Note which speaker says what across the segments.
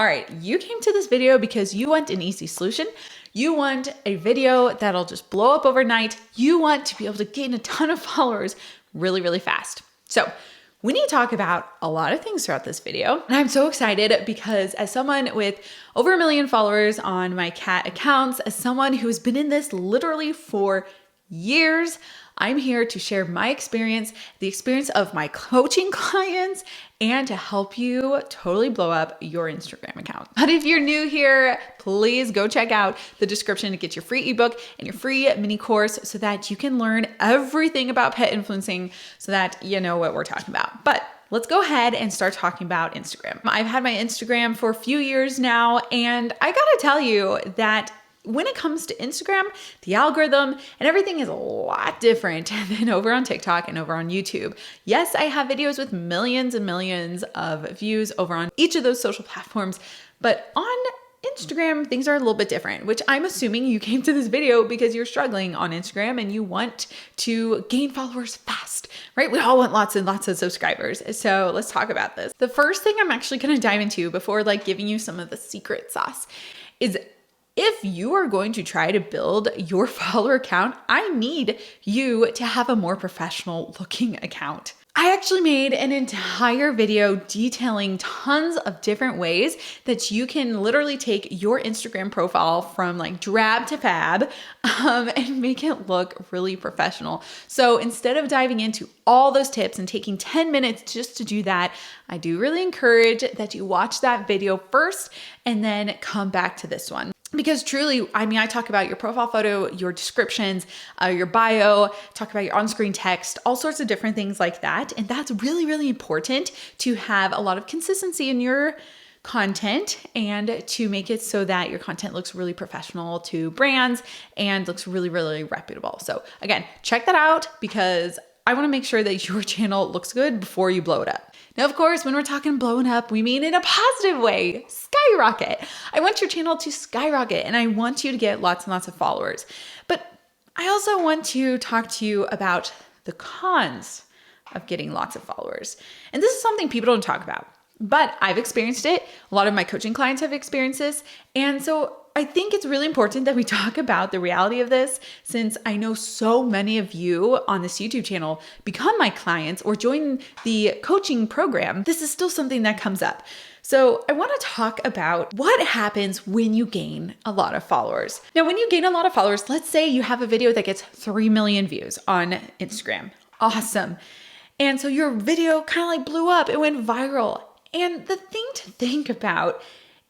Speaker 1: All right, you came to this video because you want an easy solution. You want a video that'll just blow up overnight. You want to be able to gain a ton of followers really, really fast. So we need to talk about a lot of things throughout this video. And I'm so excited because as someone with over 1 million followers on my cat accounts, as someone who's been in this literally for years, I'm here to share my experience, the experience of my coaching clients, and to help you totally blow up your Instagram account. But if you're new here, please go check out the description to get your free ebook and your free mini course so that you can learn everything about pet influencing so that you know what we're talking about. But let's go ahead and start talking about Instagram. I've had my Instagram for a few years now, and I gotta tell you that when it comes to Instagram, the algorithm and everything is a lot different than over on TikTok and over on YouTube. Yes, I have videos with millions and millions of views over on each of those social platforms, but on Instagram, things are a little bit different, which I'm assuming you came to this video because you're struggling on Instagram and you want to gain followers fast, right? We all want lots and lots of subscribers. So let's talk about this. The first thing I'm actually going to dive into before giving you some of the secret sauce is if you are going to try to build your follower count, I need you to have a more professional looking account. I actually made an entire video detailing tons of different ways that you can literally take your Instagram profile from drab to fab and make it look really professional. So instead of diving into all those tips and taking 10 minutes just to do that, I do really encourage that you watch that video first and then come back to this one. Because truly, I talk about your profile photo, your descriptions, your bio, talk about your on-screen text, all sorts of different things like that. And that's really, really important to have a lot of consistency in your content and to make it so that your content looks really professional to brands and looks really, really reputable. So again, check that out because I want to make sure that your channel looks good before you blow it up. Now, of course, when we're talking blowing up, we mean in a positive way, skyrocket. I want your channel to skyrocket and I want you to get lots and lots of followers. But I also want to talk to you about the cons of getting lots of followers. And this is something people don't talk about, but I've experienced it. A lot of my coaching clients have experienced this. And so I think it's really important that we talk about the reality of this since I know so many of you on this YouTube channel become my clients or join the coaching program. This is still something that comes up. So I want to talk about what happens when you gain a lot of followers. Now, when you gain a lot of followers, let's say you have a video that gets 3 million views on Instagram. Awesome. And so your video kind of blew up. It went viral. And the thing to think about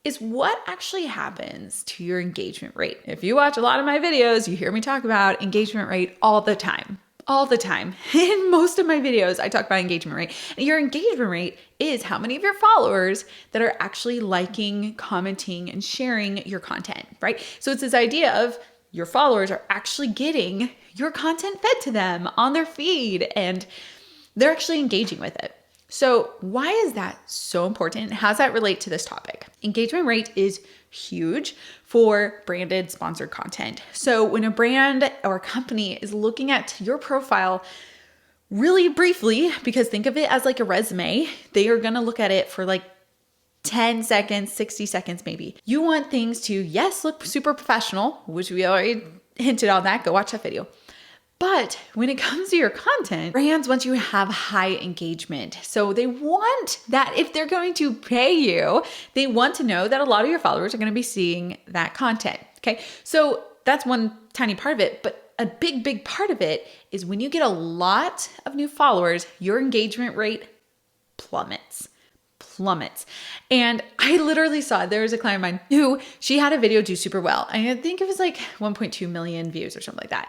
Speaker 1: is what actually happens to your engagement rate. If you watch a lot of my videos, you hear me talk about engagement rate all the time. All the time. In most of my videos, I talk about engagement rate. And your engagement rate is how many of your followers that are actually liking, commenting, and sharing your content, right? So it's this idea of your followers are actually getting your content fed to them on their feed and they're actually engaging with it. So why is that so important? How does that relate to this topic? Engagement rate is huge for branded sponsored content. So when a brand or a company is looking at your profile really briefly, because think of it as like a resume, they are going to look at it for 10 seconds, 60 seconds maybe. You want things to, yes, look super professional, which we already hinted on that. Go watch that video. But when it comes to your content, brands want you to have high engagement. So they want that if they're going to pay you, they want to know that a lot of your followers are going to be seeing that content. Okay. So that's one tiny part of it. But a big, big part of it is when you get a lot of new followers, your engagement rate plummets. And I literally saw, there was a client of mine who she had a video do super well. I think it was 1.2 million views or something like that.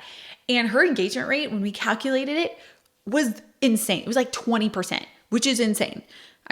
Speaker 1: And her engagement rate, when we calculated it, was insane. It was 20%, which is insane.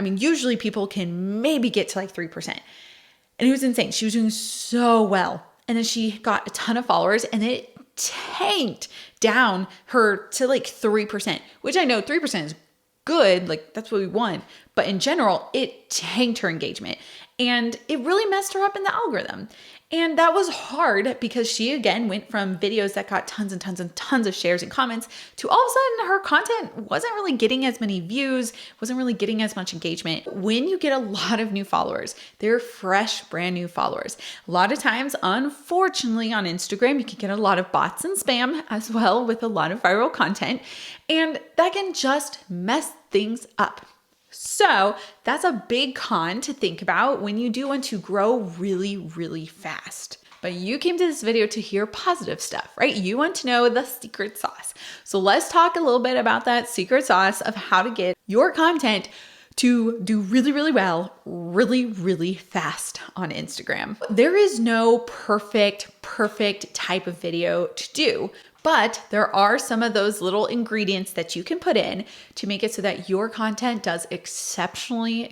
Speaker 1: Usually people can maybe get to 3%. And it was insane. She was doing so well. And then she got a ton of followers and it tanked down her to 3%, which I know 3% is good. That's what we want. But in general, it tanked her engagement and it really messed her up in the algorithm. And that was hard because she again went from videos that got tons and tons and tons of shares and comments to all of a sudden her content wasn't really getting as many views, wasn't really getting as much engagement. When you get a lot of new followers, they're fresh, brand new followers. A lot of times, unfortunately, on Instagram, you can get a lot of bots and spam as well with a lot of viral content, and that can just mess things up. So that's a big con to think about when you do want to grow really, really fast. But you came to this video to hear positive stuff, right? You want to know the secret sauce. So let's talk a little bit about that secret sauce of how to get your content to do really, really well, really, really fast on Instagram. There is no perfect type of video to do, but there are some of those little ingredients that you can put in to make it so that your content does exceptionally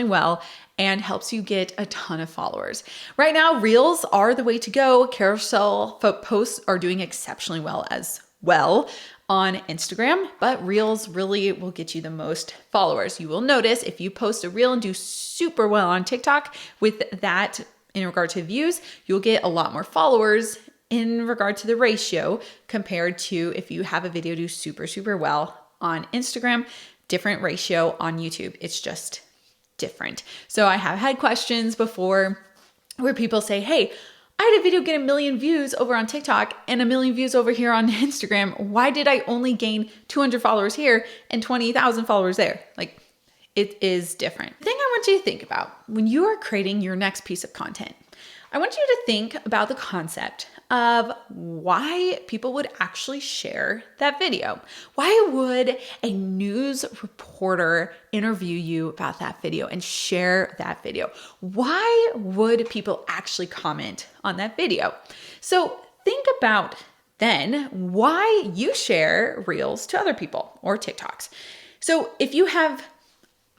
Speaker 1: well and helps you get a ton of followers. Right now, Reels are the way to go. Carousel posts are doing exceptionally well as well on Instagram, but Reels really will get you the most followers. You will notice if you post a Reel and do super well on TikTok with that in regard to views, you'll get a lot more followers in regard to the ratio compared to if you have a video do super well on Instagram. Different ratio on YouTube. It's just different. So I have had questions before where people say, hey, I had a video get 1 million views over on TikTok and 1 million views over here on Instagram. Why did I only gain 200 followers here and 20,000 followers there? Like, it is different. The thing I want you to think about when you are creating your next piece of content, I want you to think about the concept of why people would actually share that video. Why would a news reporter interview you about that video and share that video? Why would people actually comment on that video? So think about then why you share Reels to other people or TikToks. So if you have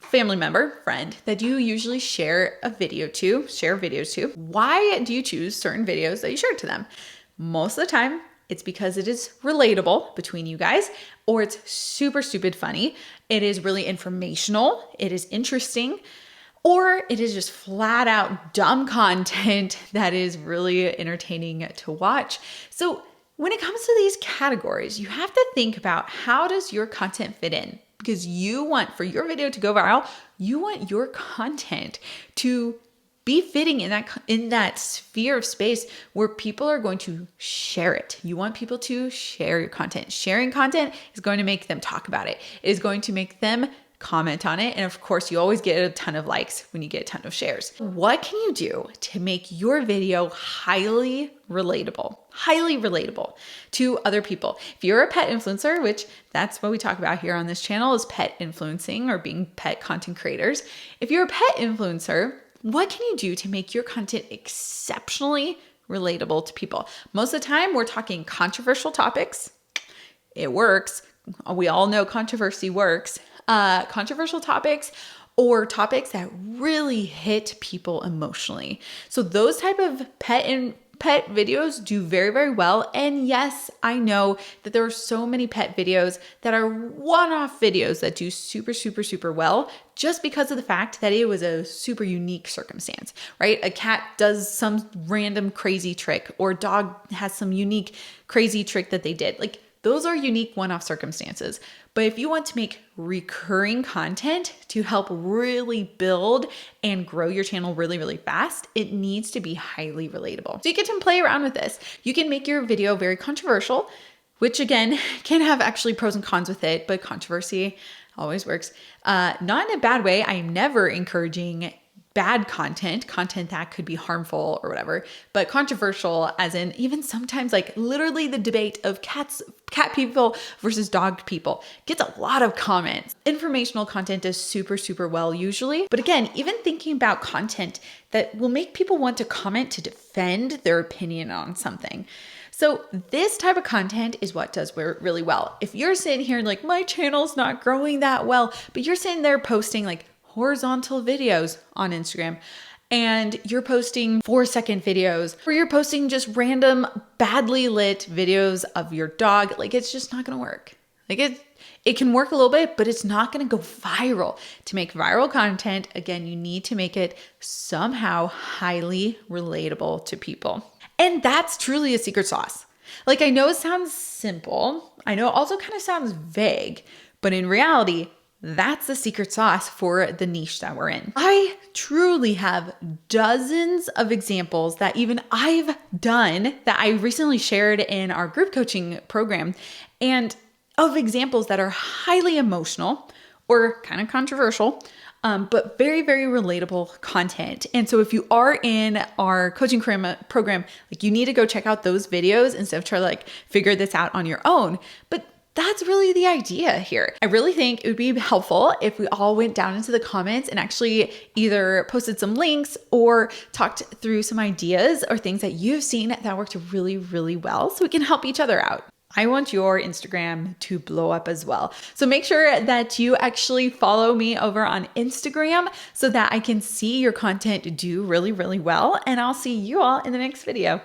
Speaker 1: family member, friend that you usually share videos to, why do you choose certain videos that you share to them? Most of the time, it's because it is relatable between you guys, or it's super stupid funny. It is really informational. It is interesting, or it is just flat out dumb content that is really entertaining to watch. So when it comes to these categories, you have to think about how does your content fit in? Because you want, for your video to go viral, you want your content to be fitting in that sphere of space where people are going to share it. You want people to share your content. Sharing content is going to make them talk about it. It is going to make them comment on it. And of course, you always get a ton of likes when you get a ton of shares. What can you do to make your video highly relatable to other people? If you're a pet influencer, which that's what we talk about here on this channel is pet influencing or being pet content creators. If you're a pet influencer, what can you do to make your content exceptionally relatable to people? Most of the time, we're talking controversial topics. It works. We all know controversy works. Controversial topics or topics that really hit people emotionally. So those type of pet videos do very well. And yes, I know that there are so many pet videos that are one-off videos that do super well just because of the fact that it was a super unique circumstance, right? A cat does some random crazy trick or a dog has some unique crazy trick that they did. Like those are unique one-off circumstances. But if you want to make recurring content to help really build and grow your channel really fast, it needs to be highly relatable. So you get to play around with this. You can make your video very controversial, which again, can have actually pros and cons with it, but controversy always works. Not in a bad way. I am never encouraging bad content that could be harmful or whatever, but controversial as in even sometimes like literally the debate of cat people versus dog people gets a lot of comments. Informational content does super well usually, but again, even thinking about content that will make people want to comment to defend their opinion on something. So this type of content is what does really well. If you're sitting here like my channel's not growing that well, but you're sitting there posting like horizontal videos on Instagram and you're posting 4-second videos or you're posting just random badly lit videos of your dog, like it's just not going to work. Like It can work a little bit, but it's not going to go viral. To make viral content, again, you need to make it somehow highly relatable to people. And that's truly a secret sauce. Like, I know it sounds simple. I know it also kind of sounds vague, but in reality, that's the secret sauce for the niche that we're in. I truly have dozens of examples that even I've done that I recently shared in our group coaching program, and of examples that are highly emotional or kind of controversial, but very, very relatable content. And so if you are in our coaching program, like, you need to go check out those videos instead of trying to like figure this out on your own. But that's really the idea here. I really think it would be helpful if we all went down into the comments and actually either posted some links or talked through some ideas or things that you've seen that worked really, really well, so we can help each other out. I want your Instagram to blow up as well. So make sure that you actually follow me over on Instagram so that I can see your content do really, really well. And I'll see you all in the next video.